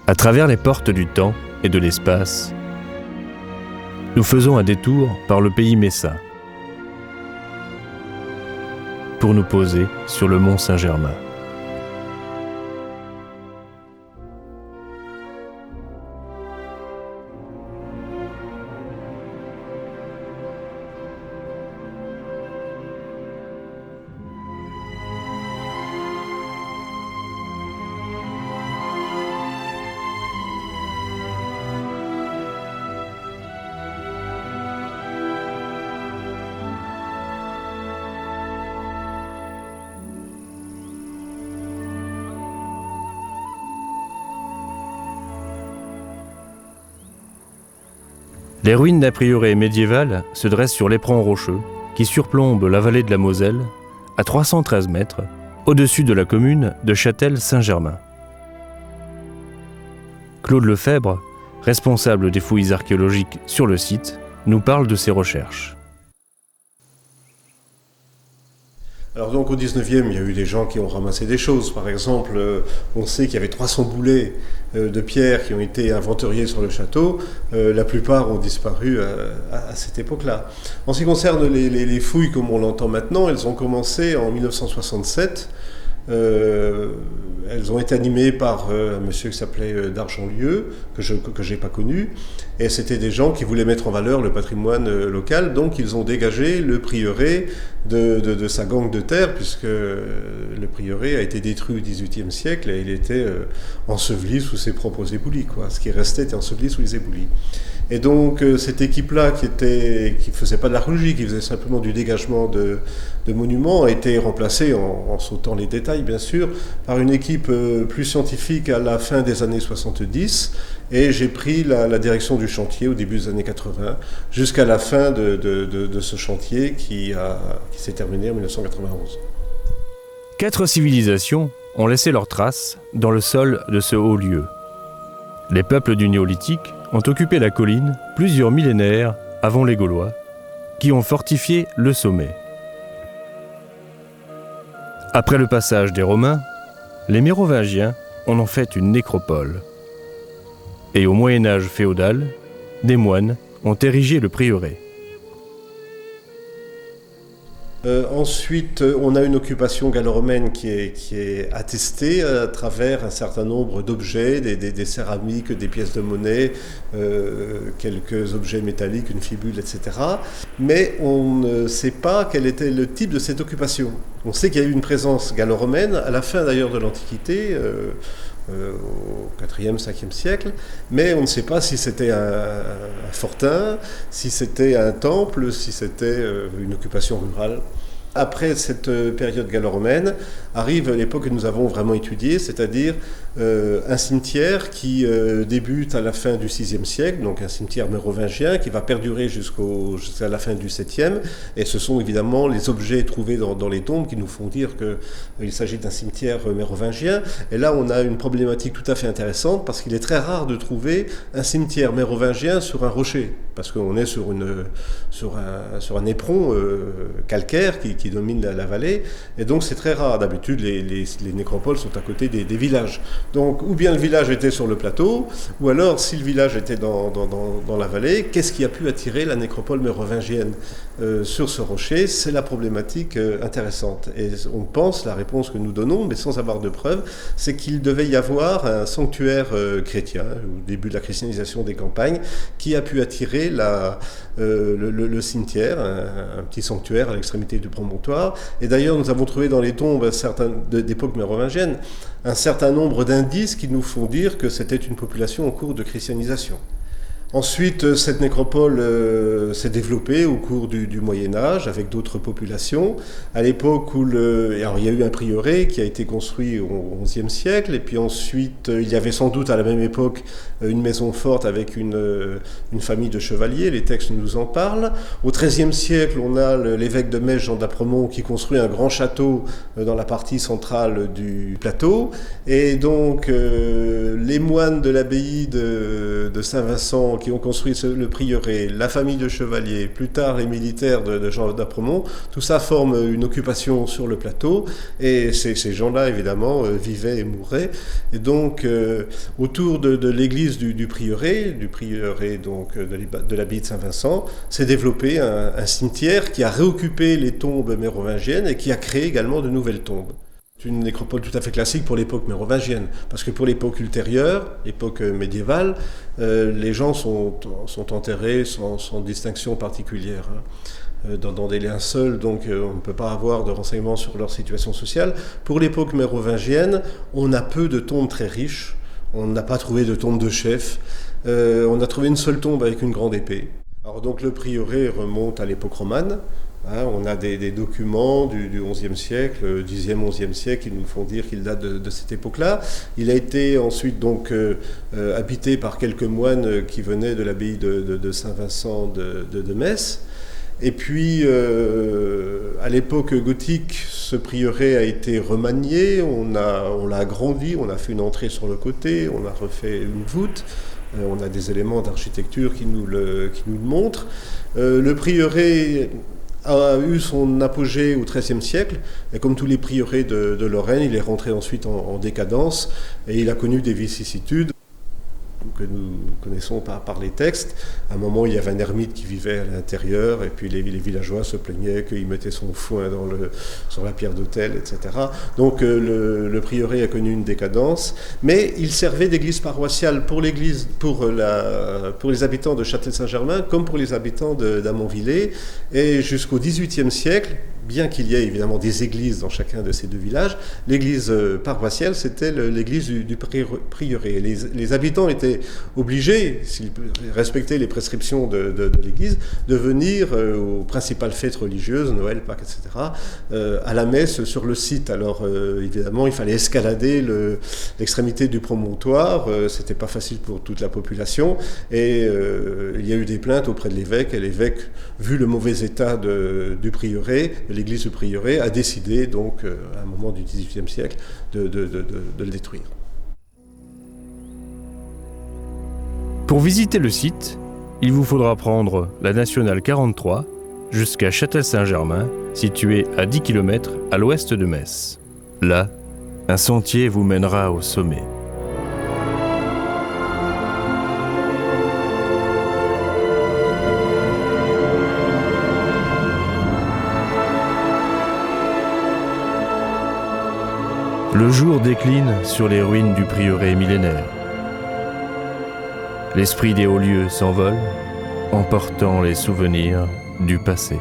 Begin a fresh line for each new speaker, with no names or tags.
À travers les portes du temps et de l'espace, nous faisons un détour par le pays messin pour nous poser sur le mont Saint-Germain. Les ruines d'un prieuré médiéval se dressent sur l'éperon rocheux qui surplombe la vallée de la Moselle à 313 mètres au-dessus de la commune de Châtel-Saint-Germain. Claude Lefebvre, responsable des fouilles archéologiques sur le site, nous parle de ses recherches.
Alors donc au 19e, il y a eu des gens qui ont ramassé des choses. Par exemple, on sait qu'il y avait 300 boulets de pierre qui ont été inventoriés sur le château. La plupart ont disparu à cette époque-là. En ce qui concerne les fouilles comme on l'entend maintenant, elles ont commencé en 1967. Elles ont été animées par un monsieur qui s'appelait d'Argentlieu, que j'ai pas connu, et c'était des gens qui voulaient mettre en valeur le patrimoine local, donc ils ont dégagé le prieuré de sa gangue de terre, puisque le prieuré a été détruit au XVIIIe siècle et il était enseveli sous ses propres éboulis, quoi. Ce qui restait était enseveli sous les éboulis. Et donc cette équipe-là qui faisait pas de l'archéologie, qui faisait simplement du dégagement de monuments, a été remplacée, en sautant les détails bien sûr, par une équipe plus scientifique à la fin des années 70, et j'ai pris la direction du chantier au début des années 80, jusqu'à la fin de ce chantier qui s'est terminé en 1991.
4 civilisations ont laissé leurs traces dans le sol de ce haut lieu. Les peuples du Néolithique ont occupé la colline plusieurs millénaires avant les Gaulois, qui ont fortifié le sommet. Après le passage des Romains, les Mérovingiens en ont fait une nécropole. Et au Moyen-Âge féodal, des moines ont érigé le prieuré.
Ensuite, on a une occupation gallo-romaine qui est attestée à travers un certain nombre d'objets, des céramiques, des pièces de monnaie, quelques objets métalliques, une fibule, etc. Mais on ne sait pas quel était le type de cette occupation. On sait qu'il y a eu une présence gallo-romaine, à la fin d'ailleurs de l'Antiquité, au 4e, 5e siècle, mais on ne sait pas si c'était un fortin, si c'était un temple, si c'était une occupation rurale. Après cette période gallo-romaine, arrive l'époque que nous avons vraiment étudiée, c'est-à-dire un cimetière qui débute à la fin du VIe siècle, donc un cimetière mérovingien qui va perdurer jusqu'à la fin du VIIe, et ce sont évidemment les objets trouvés dans les tombes qui nous font dire qu'il s'agit d'un cimetière mérovingien. Et là, on a une problématique tout à fait intéressante, parce qu'il est très rare de trouver un cimetière mérovingien sur un rocher, parce qu'on est sur un éperon calcaire qui domine la vallée, et donc c'est très rare. D'habitude, les nécropoles sont à côté des villages. Donc, ou bien le village était sur le plateau, ou alors, si le village était dans la vallée, qu'est-ce qui a pu attirer la nécropole mérovingienne sur ce rocher? C'est la problématique intéressante. Et on pense, la réponse que nous donnons, mais sans avoir de preuves, c'est qu'il devait y avoir un sanctuaire chrétien, au début de la christianisation des campagnes, qui a pu attirer le cimetière, un petit sanctuaire à l'extrémité du promontoire. Et d'ailleurs, nous avons trouvé dans les tombes d'époque mérovingienne un certain nombre d'indices qui nous font dire que c'était une population en cours de christianisation. Ensuite, cette nécropole s'est développée au cours du Moyen-Âge avec d'autres populations. À l'époque où alors, il y a eu un prieuré qui a été construit au XIe siècle, et puis ensuite il y avait sans doute à la même époque une maison forte avec une famille de chevaliers, les textes nous en parlent. Au XIIIe siècle, on a l'évêque de Metz, Jean d'Apremont, qui construit un grand château dans la partie centrale du plateau. Et donc les moines de l'abbaye de Saint-Vincent qui ont construit le prieuré, la famille de chevaliers, plus tard les militaires de Jean d'Apremont, tout ça forme une occupation sur le plateau, et ces gens-là évidemment vivaient et mouraient. Et donc autour de l'église du prieuré donc de l'abbaye de Saint-Vincent, s'est développé un cimetière qui a réoccupé les tombes mérovingiennes et qui a créé également de nouvelles tombes. C'est une nécropole tout à fait classique pour l'époque mérovingienne, parce que pour l'époque ultérieure, l'époque médiévale, les gens sont enterrés sans distinction particulière, dans des linceuls, donc on ne peut pas avoir de renseignements sur leur situation sociale. Pour l'époque mérovingienne, on a peu de tombes très riches, on n'a pas trouvé de tombe de chef, on a trouvé une seule tombe avec une grande épée. Alors donc le prieuré remonte à l'époque romane. On a des documents du XIe siècle, 10e, 11e siècle, qui nous font dire qu'il date de cette époque-là. Il a été ensuite donc habité par quelques moines qui venaient de l'abbaye de Saint-Vincent de Metz. Et puis, à l'époque gothique, ce prieuré a été remanié, on l'a agrandi, on a fait une entrée sur le côté, on a refait une voûte. On a des éléments d'architecture qui nous le montrent. Le prieuré a eu son apogée au XIIIe siècle, et comme tous les prieurés de Lorraine, il est rentré ensuite en décadence, et il a connu des vicissitudes que nous connaissons par les textes. À un moment, il y avait un ermite qui vivait à l'intérieur, et puis les villageois se plaignaient qu'il mettait son foin sur la pierre d'autel, etc. Donc le prieuré a connu une décadence, mais il servait d'église paroissiale pour les habitants de Châtel-Saint-Germain comme pour les habitants d'Amontvillers, et jusqu'au XVIIIe siècle, bien qu'il y ait évidemment des églises dans chacun de ces deux villages, l'église paroissiale, c'était l'église du prieuré. Les habitants étaient obligés, s'ils respectaient les prescriptions de l'église, de venir aux principales fêtes religieuses, Noël, Pâques, etc., à la messe sur le site. Alors évidemment, il fallait escalader l'extrémité du promontoire, c'était pas facile pour toute la population, et il y a eu des plaintes auprès de l'évêque, et l'évêque, vu le mauvais état du prieuré, l'église du prieuré, a décidé donc à un moment du XVIIIe siècle de le détruire.
Pour visiter le site, il vous faudra prendre la nationale 43 jusqu'à Châtel-Saint-Germain, située à 10 km à l'ouest de Metz. Là, un sentier vous mènera au sommet. Le jour décline sur les ruines du prieuré millénaire. L'esprit des hauts lieux s'envole, emportant les souvenirs du passé.